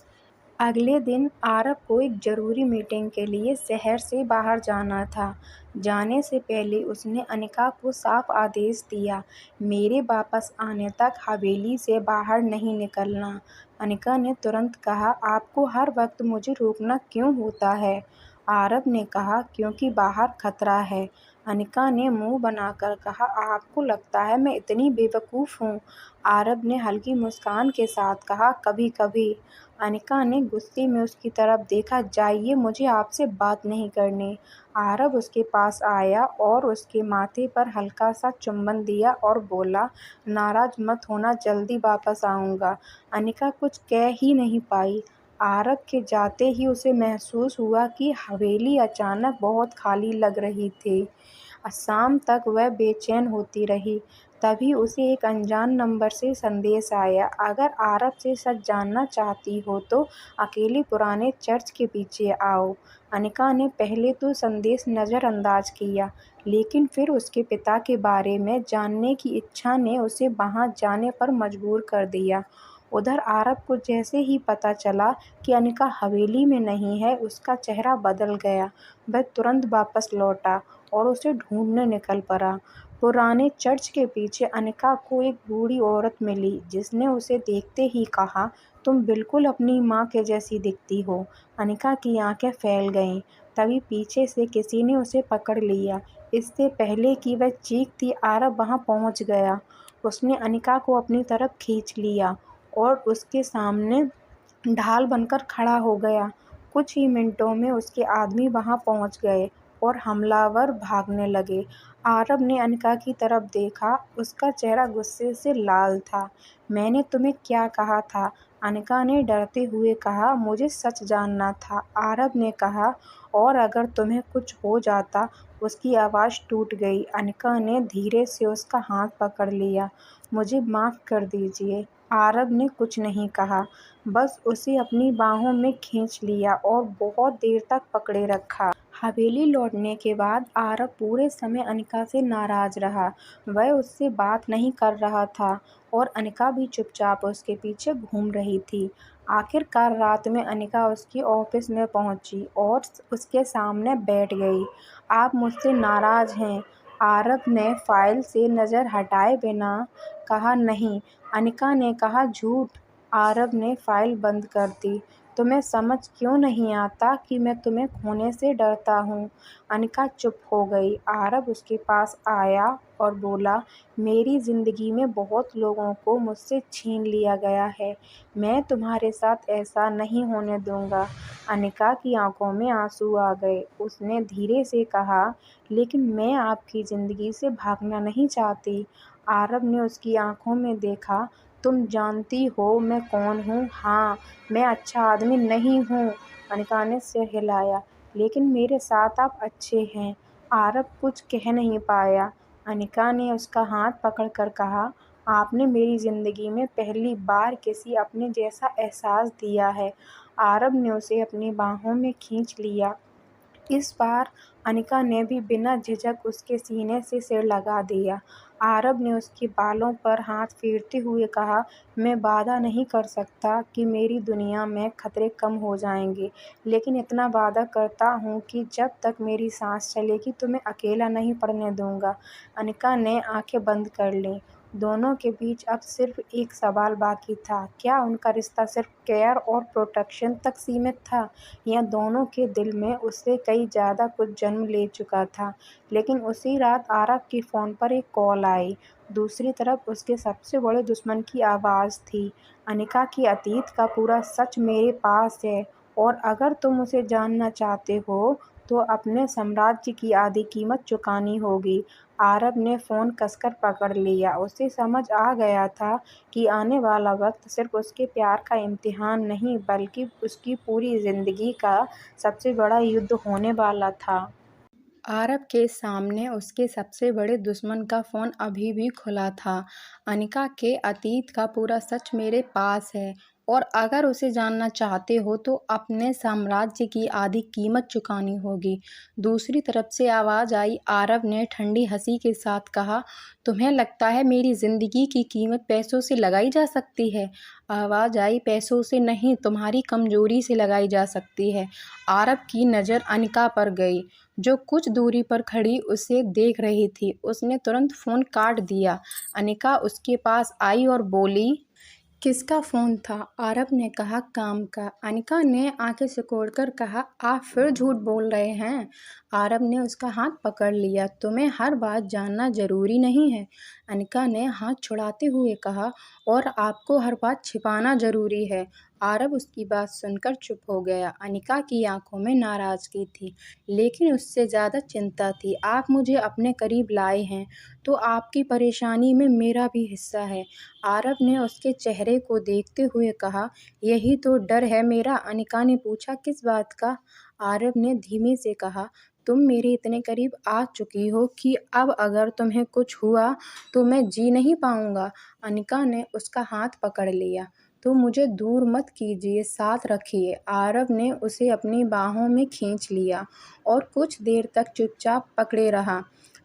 A: अगले दिन आरव को एक ज़रूरी मीटिंग के लिए शहर से बाहर जाना था। जाने से पहले उसने अनिका को साफ आदेश दिया, मेरे वापस आने तक हवेली से बाहर नहीं निकलना। अनिका ने तुरंत कहा, आपको हर वक्त मुझे रोकना क्यों होता है? आरव ने कहा, क्योंकि बाहर खतरा है। अनिका ने मुंह बनाकर कहा, आपको लगता है मैं इतनी बेवकूफ़ हूँ? आरव ने हल्की मुस्कान के साथ कहा, कभी कभी। अनिका ने गुस्से में उसकी तरफ देखा, जाइए, मुझे आपसे बात नहीं करनी। आरव उसके पास आया और उसके माथे पर हल्का सा चुंबन दिया और बोला, नाराज मत होना, जल्दी वापस आऊँगा। अनिका कुछ कह ही नहीं पाई। आरव के जाते ही उसे महसूस हुआ कि हवेली अचानक बहुत खाली लग रही थी। शाम तक वह बेचैन होती रही। तभी उसे एक अनजान नंबर से संदेश आया, अगर आरव से सच जानना चाहती हो तो अकेली पुराने चर्च के पीछे आओ। अनिका ने पहले तो संदेश नज़रअंदाज किया, लेकिन फिर उसके पिता के बारे में जानने की इच्छा ने उसे वहां जाने पर मजबूर कर दिया। उधर आरव को जैसे ही पता चला कि अनिका हवेली में नहीं है, उसका चेहरा बदल गया। वह तुरंत वापस लौटा और उसे ढूंढने निकल पड़ा। पुराने चर्च के पीछे अनिका को एक बूढ़ी औरत मिली, जिसने उसे देखते ही कहा, तुम बिल्कुल अपनी माँ के जैसी दिखती हो। अनिका की आंखें फैल गईं। तभी पीछे से किसी ने उसे पकड़ लिया। इससे पहले कि वह चीखती, आरव वहां पहुंच गया। उसने अनिका को अपनी तरफ खींच लिया और उसके सामने ढाल बनकर खड़ा हो गया। कुछ ही मिनटों में उसके आदमी वहां पहुंच गए और हमलावर भागने लगे। आरव ने अनिका की तरफ देखा। उसका चेहरा गुस्से से लाल था। मैंने तुम्हें क्या कहा था? अनिका ने डरते हुए कहा, मुझे सच जानना था। आरव ने कहा, और अगर तुम्हें कुछ हो जाता? उसकी आवाज़ टूट गई। अनिका ने धीरे से उसका हाथ पकड़ लिया। मुझे माफ़ कर दीजिए। आरव ने कुछ नहीं कहा, बस उसे अपनी बाहों में खींच लिया और बहुत देर तक पकड़े रखा। हवेली लौटने के बाद आरव पूरे समय अनिका से नाराज़ रहा। वह उससे बात नहीं कर रहा था और अनिका भी चुपचाप उसके पीछे घूम रही थी। आखिरकार रात में अनिका उसके ऑफिस में पहुंची और उसके सामने बैठ गई। आप मुझसे नाराज़ हैं? आरव ने फाइल से नज़र हटाए बिना कहा। नहीं। अनिका ने कहा। झूठ। आरव ने फाइल बंद कर दी। तुम्हें समझ क्यों नहीं आता कि मैं तुम्हें खोने से डरता हूँ? अनिका चुप हो गई। आरव उसके पास आया और बोला, मेरी ज़िंदगी में बहुत लोगों को मुझसे छीन लिया गया है। मैं तुम्हारे साथ ऐसा नहीं होने दूँगा। अनिका की आंखों में आंसू आ गए। उसने धीरे से कहा, लेकिन मैं आपकी ज़िंदगी से भागना नहीं चाहती। आरव ने उसकी आंखों में देखा। तुम जानती हो मैं कौन हूँ? हाँ, मैं अच्छा आदमी नहीं हूँ। अनिका ने सिर हिलाया। लेकिन मेरे साथ आप अच्छे हैं। आरव कुछ कह नहीं पाया। अनिका ने उसका हाथ पकड़कर कहा, आपने मेरी ज़िंदगी में पहली बार किसी अपने जैसा एहसास दिया है। आरव ने उसे अपनी बाहों में खींच लिया। इस बार अनिका ने भी बिना झिझक उसके सीने से सिर लगा दिया। आरव ने उसके बालों पर हाथ फेरते हुए कहा, मैं वादा नहीं कर सकता कि मेरी दुनिया में खतरे कम हो जाएंगे, लेकिन इतना वादा करता हूँ कि जब तक मेरी सांस चलेगी तुम्हें अकेला नहीं पड़ने दूंगा। अनिका ने आंखें बंद कर लीं। दोनों के बीच अब सिर्फ एक सवाल बाकी था, क्या उनका रिश्ता सिर्फ केयर और प्रोटेक्शन तक सीमित था, या दोनों के दिल में उससे कई ज़्यादा कुछ जन्म ले चुका था। लेकिन उसी रात आरव के फ़ोन पर एक कॉल आई। दूसरी तरफ उसके सबसे बड़े दुश्मन की आवाज़ थी, अनिका के अतीत का पूरा सच मेरे पास है, और अगर तुम उसे जानना चाहते हो तो अपने साम्राज्य की आधी कीमत चुकानी होगी। आरव ने फ़ोन कसकर पकड़ लिया। उसे समझ आ गया था कि आने वाला वक्त सिर्फ उसके प्यार का इम्तिहान नहीं, बल्कि उसकी पूरी ज़िंदगी का सबसे बड़ा युद्ध होने वाला था। आरव के सामने उसके सबसे बड़े दुश्मन का फ़ोन अभी भी खुला था। अनिका के अतीत का पूरा सच मेरे पास है, और अगर उसे जानना चाहते हो तो अपने साम्राज्य की आधी कीमत चुकानी होगी। दूसरी तरफ से आवाज़ आई। आरव ने ठंडी हंसी के साथ कहा, तुम्हें लगता है मेरी ज़िंदगी की कीमत पैसों से लगाई जा सकती है? आवाज़ आई, पैसों से नहीं, तुम्हारी कमज़ोरी से लगाई जा सकती है। आरव की नज़र अनिका पर गई, जो कुछ दूरी पर खड़ी उसे देख रही थी। उसने तुरंत फ़ोन काट दिया। अनिका उसके पास आई और बोली, किसका फ़ोन था? आरव ने कहा, काम का। अनिका ने आंखें सिकोड़कर कहा, आप फिर झूठ बोल रहे हैं। आरव ने उसका हाथ पकड़ लिया। तुम्हें हर बात जानना ज़रूरी नहीं है। अनिका ने हाथ छुड़ाते हुए कहा, और आपको हर बात छिपाना ज़रूरी है। आरव उसकी बात सुनकर चुप हो गया। अनिका की आंखों में नाराज़गी थी, लेकिन उससे ज़्यादा चिंता थी। आप मुझे अपने करीब लाए हैं, तो आपकी परेशानी में मेरा भी हिस्सा है। आरव ने उसके चेहरे को देखते हुए कहा, यही तो डर है मेरा। अनिका ने पूछा, किस बात का? आरव ने धीमे से कहा, तुम मेरे इतने करीब आ चुकी हो कि अब अगर तुम्हें कुछ हुआ तो मैं जी नहीं पाऊंगा। अनिका ने उसका हाथ पकड़ लिया। तो मुझे दूर मत कीजिए, साथ रखिए। आरव ने उसे अपनी बाहों में खींच लिया और कुछ देर तक चुपचाप पकड़े रहा।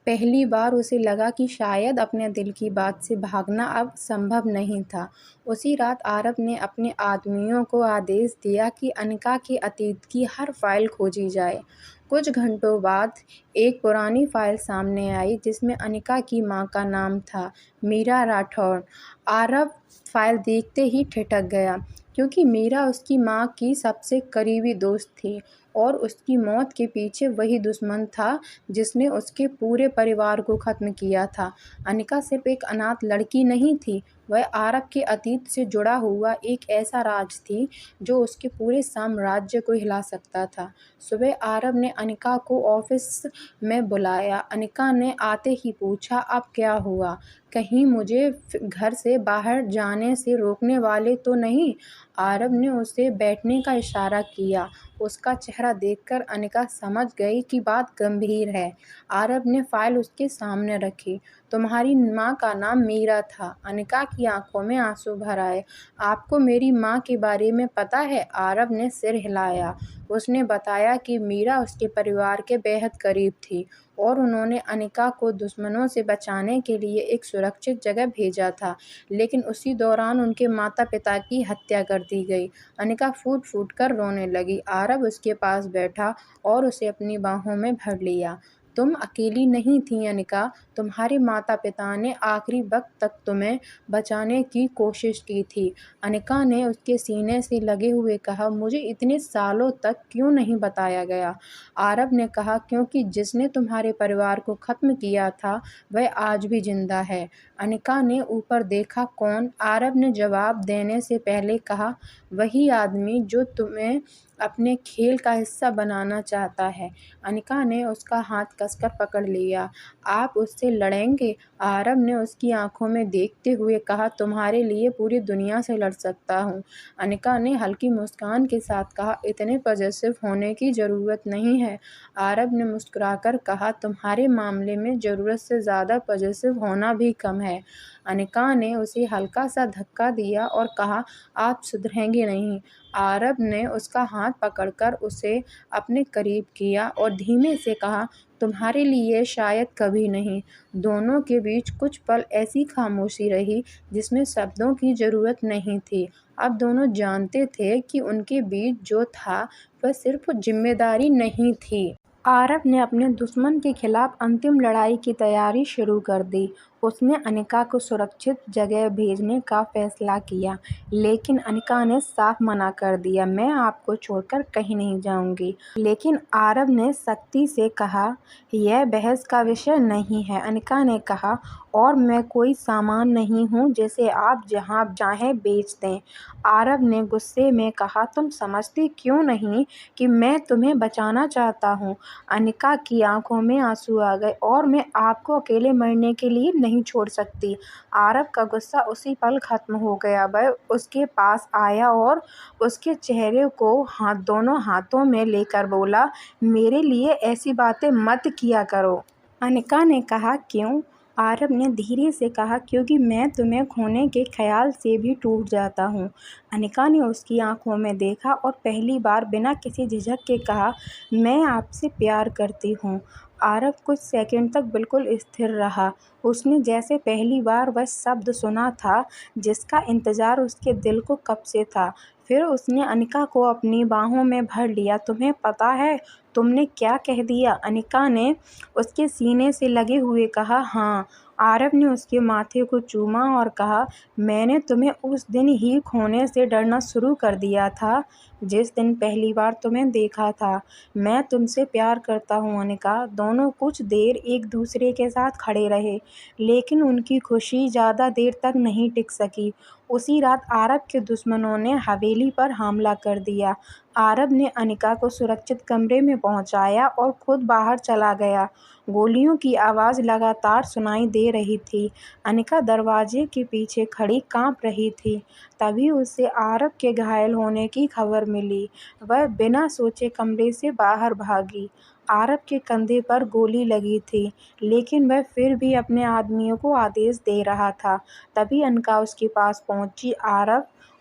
A: पहली बार उसे लगा कि शायद अपने दिल की बात से भागना अब संभव नहीं था। उसी रात आरव ने अपने आदमियों को आदेश दिया कि अनिका के अतीत की हर फाइल खोजी जाए। कुछ घंटों बाद एक पुरानी फाइल सामने आई, जिसमें अनिका की मां का नाम था, मीरा राठौर। आरव फाइल देखते ही ठिठक गया, क्योंकि मीरा उसकी मां की सबसे करीबी दोस्त थी, और उसकी मौत के पीछे वही दुश्मन था जिसने उसके पूरे परिवार को ख़त्म किया था। अनिका सिर्फ एक अनाथ लड़की नहीं थी, वह आरव के अतीत से जुड़ा हुआ एक ऐसा राज थी जो उसके पूरे साम्राज्य को हिला सकता था। सुबह आरव ने अनिका को ऑफिस में बुलाया। अनिका ने आते ही पूछा, अब क्या हुआ? कहीं मुझे घर से बाहर जाने से रोकने वाले तो नहीं? आरव ने उसे बैठने का इशारा किया। उसका चेहरा चेहरा देखकर अनिका समझ गई कि बात गंभीर है। आरव ने फाइल उसके सामने रखी। तुम्हारी माँ का नाम मीरा था। अनिका की आंखों में आंसू भर आए। आपको मेरी माँ के बारे में पता है? आरव ने सिर हिलाया। उसने बताया कि मीरा उसके परिवार के बेहद करीब थी और उन्होंने अनिका को दुश्मनों से बचाने के लिए एक सुरक्षित जगह भेजा था, लेकिन उसी दौरान उनके माता पिता की हत्या कर दी गई। अनिका फूट फूट कर रोने लगी। आरव उसके पास बैठा और उसे अपनी बाहों में भर लिया। तुम अकेली नहीं थी अनिका, तुम्हारे माता पिता ने आखिरी वक्त तक तुम्हें बचाने की कोशिश की थी। अनिका ने उसके सीने से लगे हुए कहा, मुझे इतने सालों तक क्यों नहीं बताया गया? आरव ने कहा, क्योंकि जिसने तुम्हारे परिवार को खत्म किया था वह आज भी जिंदा है। अनिका ने ऊपर देखा। कौन? आरव ने जवाब देने से पहले कहा, वही आदमी जो तुम्हें अपने खेल का हिस्सा बनाना चाहता है। अनिका ने उसका हाथ कसकर पकड़ लिया। आप उससे लड़ेंगे? आरव ने उसकी आंखों में देखते हुए कहा, तुम्हारे लिए पूरी दुनिया से लड़ सकता हूँ। अनिका ने हल्की मुस्कान के साथ कहा, इतने पॉजिटिव होने की ज़रूरत नहीं है। आरव ने मुस्कुराकर कहा, तुम्हारे मामले में ज़रूरत से ज़्यादा पॉजिटिव होना भी कम है। अनिका ने उसे हल्का सा धक्का दिया और कहा, आप सुधरेंगे नहीं। आरव ने उसका हाथ पकड़कर उसे अपने करीब किया और धीमे से कहा, तुम्हारे लिए शायद कभी नहीं। दोनों के बीच कुछ पल ऐसी खामोशी रही जिसमें शब्दों की ज़रूरत नहीं थी। अब दोनों जानते थे कि उनके बीच जो था वह सिर्फ जिम्मेदारी नहीं थी। आरव ने अपने दुश्मन के खिलाफ अंतिम लड़ाई की तैयारी शुरू कर दी। उसने अनिका को सुरक्षित जगह भेजने का फैसला किया, लेकिन अनिका ने साफ मना कर दिया, मैं आपको छोड़कर कहीं नहीं जाऊंगी। लेकिन आरव ने सख्ती से कहा, यह बहस का विषय नहीं है। अनिका ने कहा, और मैं कोई सामान नहीं हूँ जिसे आप जहाँ चाहें बेच दें। आरव ने गुस्से में कहा, तुम समझती क्यों नहीं कि मैं तुम्हें बचाना चाहता हूँ? अनिका की आंखों में आंसू आ गए। और मैं आपको अकेले मरने के लिए नहीं छोड़ सकती। आरव का गुस्सा उसी पल खत्म हो गया। वह उसके पास आया और उसके चेहरे को दोनों हाथों में लेकर बोला, मेरे लिए ऐसी बातें मत किया करो। अनिका ने कहा, क्यों? आरव ने धीरे से कहा, क्योंकि मैं तुम्हें खोने के ख्याल से भी टूट जाता हूँ। अनिका ने उसकी आंखों में देखा और पहली बार बिना किसी झिझक के कहा, मैं आपसे प्यार करती हूँ। आरव कुछ सेकंड तक बिल्कुल स्थिर रहा। उसने जैसे पहली बार वह शब्द सुना था जिसका इंतजार उसके दिल को कब से था। फिर उसने अनिका को अपनी बाहों में भर लिया। तुम्हें पता है तुमने क्या कह दिया? अनिका ने उसके सीने से लगे हुए कहा, हाँ। आरव ने उसके माथे को चूमा और कहा, मैंने तुम्हें उस दिन ही खोने से डरना शुरू कर दिया था जिस दिन पहली बार तुम्हें देखा था। मैं तुमसे प्यार करता हूँ अनिका। दोनों कुछ देर एक दूसरे के साथ खड़े रहे, लेकिन उनकी खुशी ज़्यादा देर तक नहीं टिक सकी। उसी रात आरव के दुश्मनों ने हवेली पर हमला कर दिया। आरव ने अनिका को सुरक्षित कमरे में पहुंचाया और खुद बाहर चला गया। गोलियों की आवाज़ लगातार सुनाई दे रही थी। अनिका दरवाजे के पीछे खड़ी कांप रही थी। तभी उसे आरव के घायल होने की खबर मिली। वह बिना सोचे कमरे से बाहर भागी। आरव के कंधे पर गोली लगी थी, लेकिन वह फिर भी अपने आदमियों को आदेश दे रहा था। तभी अनिका उसके पास पहुंची।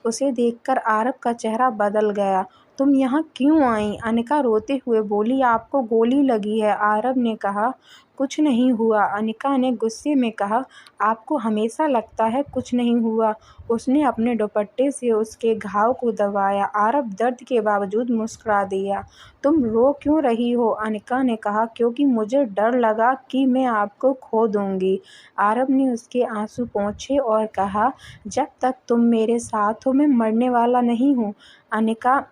A: उसे देखकर आरव का चेहरा बदल गया। तुम यहाँ क्यों आई? अनिका रोते हुए बोली, आपको गोली लगी है। आरव ने कहा, कुछ नहीं हुआ। अनिका ने गुस्से में कहा, आपको हमेशा लगता है कुछ नहीं हुआ। उसने अपने दुपट्टे से उसके घाव को दबाया। आरव दर्द के बावजूद मुस्कुरा दिया। तुम रो क्यों रही हो? अनिका ने कहा, क्योंकि मुझे डर लगा कि मैं आपको खो दूंगी। आरव ने उसके आंसू पोंछे और कहा, जब तक तुम मेरे साथ हो मैं मरने वाला नहीं हूँ। अनिका,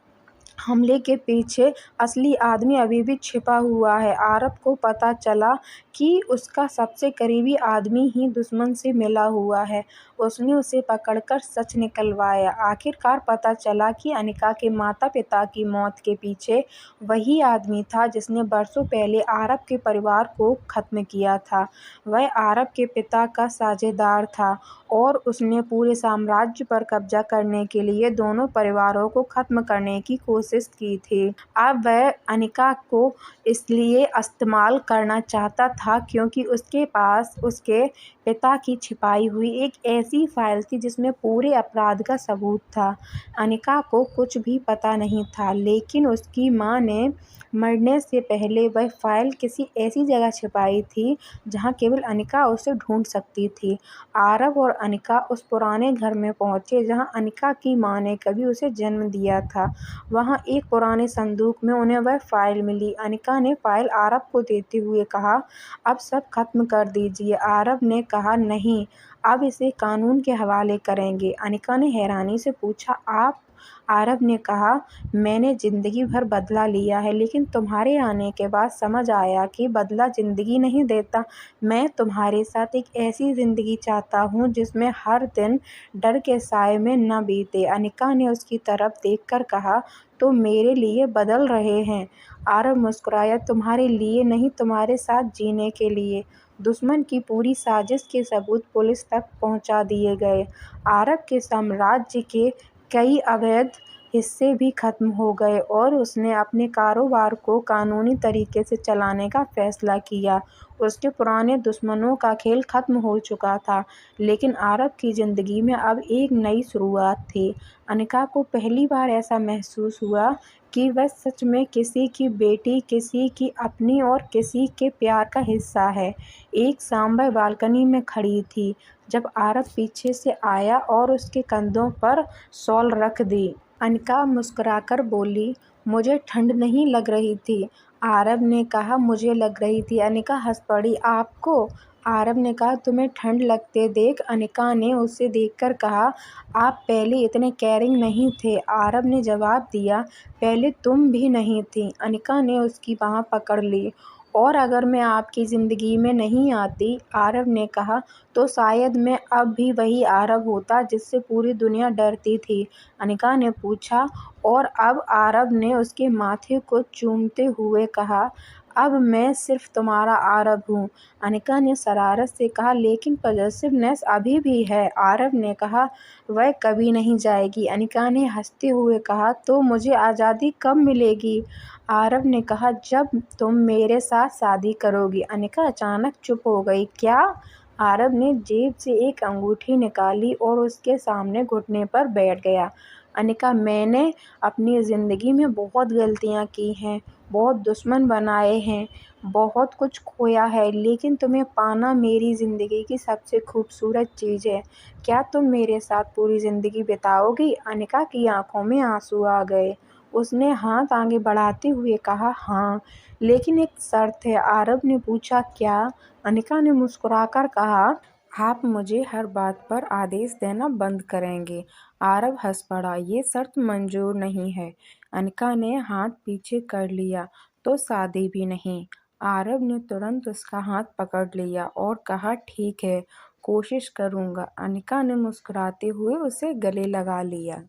A: हमले के पीछे असली आदमी अभी भी छिपा हुआ है। आरव को पता चला कि उसका सबसे करीबी आदमी ही दुश्मन से मिला हुआ है। उसने उसे पकड़कर सच निकलवाया। आखिरकार पता चला कि अनिका के माता-पिता की मौत के पीछे वही आदमी था जिसने बरसों पहले आरव के परिवार को खत्म किया था। वह आरव के पिता का साझेदार था और उसने पूरे साम्राज्य पर कब्जा करने के लिए दोनों परिवारों को खत्म करने की कोशिश की थी। अब वह अनिका को इसलिए इस्तेमाल करना चाहता था क्योंकि उसके पास उसके पिता की छिपाई हुई एक ऐसी फाइल थी जिसमें पूरे अपराध का सबूत था। अनिका को कुछ भी पता नहीं था, लेकिन उसकी माँ ने मरने से पहले वह फाइल किसी ऐसी जगह छिपाई थी जहाँ केवल अनिका उसे ढूंढ सकती थी। आरव और अनिका उस पुराने घर में पहुंचे जहाँ अनिका की माँ ने कभी उसे जन्म दिया था। वहाँ एक पुराने संदूक में उन्हें वह फाइल मिली। अनिका ने फाइल आरव को देते हुए कहा, अब सब खत्म कर दीजिए। आरव ने कहा, नहीं, अब इसे कानून के हवाले करेंगे। अनिका ने हैरानी से पूछा, आप? आरव ने कहा, मैंने जिंदगी भर बदला लिया है, लेकिन तुम्हारे आने के बाद समझ आया कि बदला जिंदगी नहीं देता। मैं तुम्हारे साथ एक ऐसी जिंदगी चाहता हूँ जिसमें हर दिन डर के साए में न बीते। अनिका ने उसकी तरफ देखकर कहा, तो मेरे लिए बदल रहे हैं? आरव मुस्कुराया, तुम्हारे लिए नहीं, तुम्हारे साथ जीने के लिए। दुश्मन की पूरी साजिश के सबूत पुलिस तक पहुंचा दिए गए। आरव के साम्राज्य के कई अवैध हिस्से भी खत्म हो गए और उसने अपने कारोबार को कानूनी तरीके से चलाने का फैसला किया। उसके पुराने दुश्मनों का खेल खत्म हो चुका था, लेकिन आरव की जिंदगी में अब एक नई शुरुआत थी। अनिका को पहली बार ऐसा महसूस हुआ कि वह सच में किसी की बेटी, किसी की अपनी और किसी के प्यार का हिस्सा है। एक शाम वह बालकनी में खड़ी थी जब आरव पीछे से आया और उसके कंधों पर शॉल रख दी। अनिका मुस्कुराकर बोली, मुझे ठंड नहीं लग रही थी। आरव ने कहा, मुझे लग रही थी। अनिका हंस पड़ी, आपको? आरव ने कहा, तुम्हें ठंड लगते देख। अनिका ने उसे देखकर कहा, आप पहले इतने केयरिंग नहीं थे। आरव ने जवाब दिया, पहले तुम भी नहीं थी। अनिका ने उसकी बाँह पकड़ ली। और अगर मैं आपकी ज़िंदगी में नहीं आती, आरव ने कहा, तो शायद मैं अब भी वही आरव होता जिससे पूरी दुनिया डरती थी। अनिका ने पूछा, और अब? आरव ने उसके माथे को चूमते हुए कहा, अब मैं सिर्फ तुम्हारा आरव हूँ। अनिका ने शरारत से कहा, लेकिन पॉसेसिवनेस अभी भी है। आरव ने कहा, वह कभी नहीं जाएगी। अनिका ने हंसते हुए कहा, तो मुझे आज़ादी कब मिलेगी? आरव ने कहा, जब तुम मेरे साथ शादी करोगी। अनिका अचानक चुप हो गई। क्या? आरव ने जेब से एक अंगूठी निकाली और उसके सामने घुटने पर बैठ गया। अनिका, मैंने अपनी ज़िंदगी में बहुत गलतियाँ की हैं, बहुत दुश्मन बनाए हैं, बहुत कुछ खोया है, लेकिन तुम्हें पाना मेरी ज़िंदगी की सबसे खूबसूरत चीज़ है। क्या तुम मेरे साथ पूरी ज़िंदगी बिताओगी? अनिका की आंखों में आंसू आ गए। उसने हाथ आगे बढ़ाते हुए कहा, हाँ, लेकिन एक शर्त है। आरव ने पूछा, क्या? अनिका ने मुस्कुराकर कहा, आप मुझे हर बात पर आदेश देना बंद करेंगे। आरव हंस पड़ा, ये शर्त मंजूर नहीं है। अनिका ने हाथ पीछे कर लिया, तो शादी भी नहीं। आरव ने तुरंत उसका हाथ पकड़ लिया और कहा, ठीक है, कोशिश करूँगा। अनिका ने मुस्कुराते हुए उसे गले लगा लिया।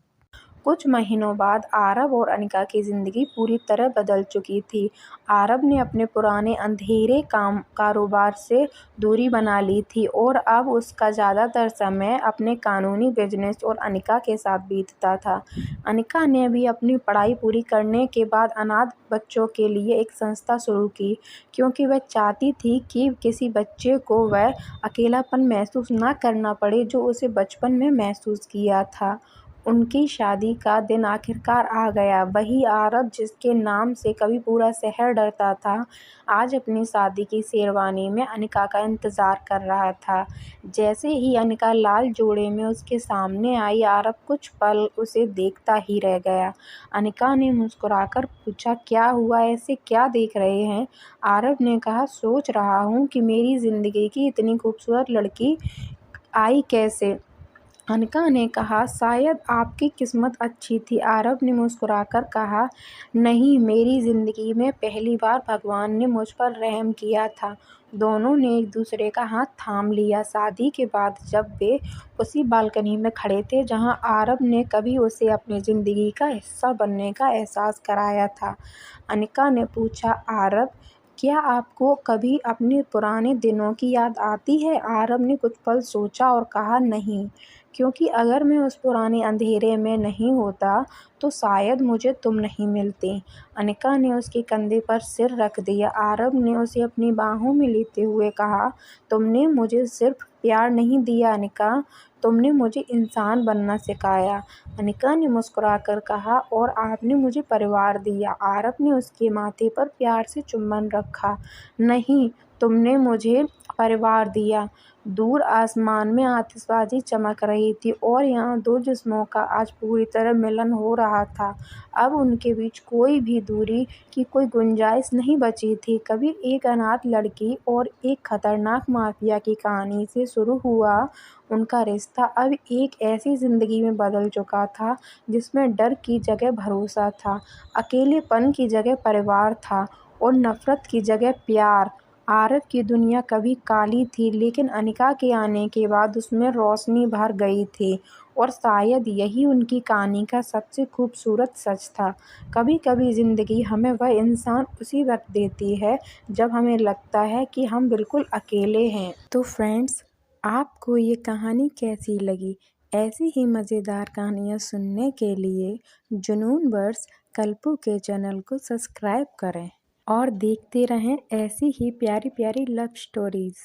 A: कुछ महीनों बाद आरव और अनिका की ज़िंदगी पूरी तरह बदल चुकी थी। आरव ने अपने पुराने अंधेरे कारोबार से दूरी बना ली थी और अब उसका ज़्यादातर समय अपने कानूनी बिजनेस और अनिका के साथ बीतता था। अनिका ने भी अपनी पढ़ाई पूरी करने के बाद अनाथ बच्चों के लिए एक संस्था शुरू की, क्योंकि वह चाहती थी कि किसी बच्चे को वह अकेलापन महसूस न करना पड़े जो उसे बचपन में महसूस किया था। उनकी शादी का दिन आखिरकार आ गया। वही आरव जिसके नाम से कभी पूरा शहर डरता था, आज अपनी शादी की शेरवानी में अनिका का इंतज़ार कर रहा था। जैसे ही अनिका लाल जोड़े में उसके सामने आई, आरव कुछ पल उसे देखता ही रह गया। अनिका ने मुस्कुराकर पूछा, क्या हुआ, ऐसे क्या देख रहे हैं? आरव ने कहा, सोच रहा हूँ कि मेरी ज़िंदगी की इतनी खूबसूरत लड़की आई कैसे। अनिका ने कहा, शायद आपकी किस्मत अच्छी थी। आरव ने मुस्कुराकर कहा, नहीं, मेरी ज़िंदगी में पहली बार भगवान ने मुझ पर रहम किया था। दोनों ने एक दूसरे का हाथ थाम लिया। शादी के बाद जब वे उसी बालकनी में खड़े थे जहां आरव ने कभी उसे अपनी ज़िंदगी का हिस्सा बनने का एहसास कराया था, अनिका ने पूछा, आरव, क्या आपको कभी अपने पुराने दिनों की याद आती है? आरव ने कुछ पल सोचा और कहा, नहीं, क्योंकि अगर मैं उस पुराने अंधेरे में नहीं होता तो शायद मुझे तुम नहीं मिलती। अनिका ने उसके कंधे पर सिर रख दिया। आरव ने उसे अपनी बाहों में लेते हुए कहा, तुमने मुझे सिर्फ प्यार नहीं दिया अनिका, तुमने मुझे इंसान बनना सिखाया। अनिका ने मुस्कुराकर कहा, और आपने मुझे परिवार दिया। आरव ने उसके माथे पर प्यार से चुंबन रखा। नहीं, तुमने मुझे परिवार दिया। दूर आसमान में आतिशबाजी चमक रही थी और यहाँ दो जिस्मों का आज पूरी तरह मिलन हो रहा था। अब उनके बीच कोई भी दूरी की कोई गुंजाइश नहीं बची थी। कभी एक अनाथ लड़की और एक खतरनाक माफिया की कहानी से शुरू हुआ उनका रिश्ता अब एक ऐसी जिंदगी में बदल चुका था जिसमें डर की जगह भरोसा था, अकेलेपन की जगह परिवार था और नफरत की जगह प्यार। आरव की दुनिया कभी काली थी, लेकिन अनिका के आने के बाद उसमें रोशनी भर गई थी और शायद यही उनकी कहानी का सबसे खूबसूरत सच था। कभी कभी ज़िंदगी हमें वह इंसान उसी वक्त देती है जब हमें लगता है कि हम बिल्कुल अकेले हैं। तो फ्रेंड्स, आपको ये कहानी कैसी लगी? ऐसी ही मज़ेदार कहानियाँ सुनने के लिए जुनून बर्ड्स कल्पू के चैनल को सब्सक्राइब करें और देखते रहें ऐसी ही प्यारी प्यारी लव स्टोरीज़।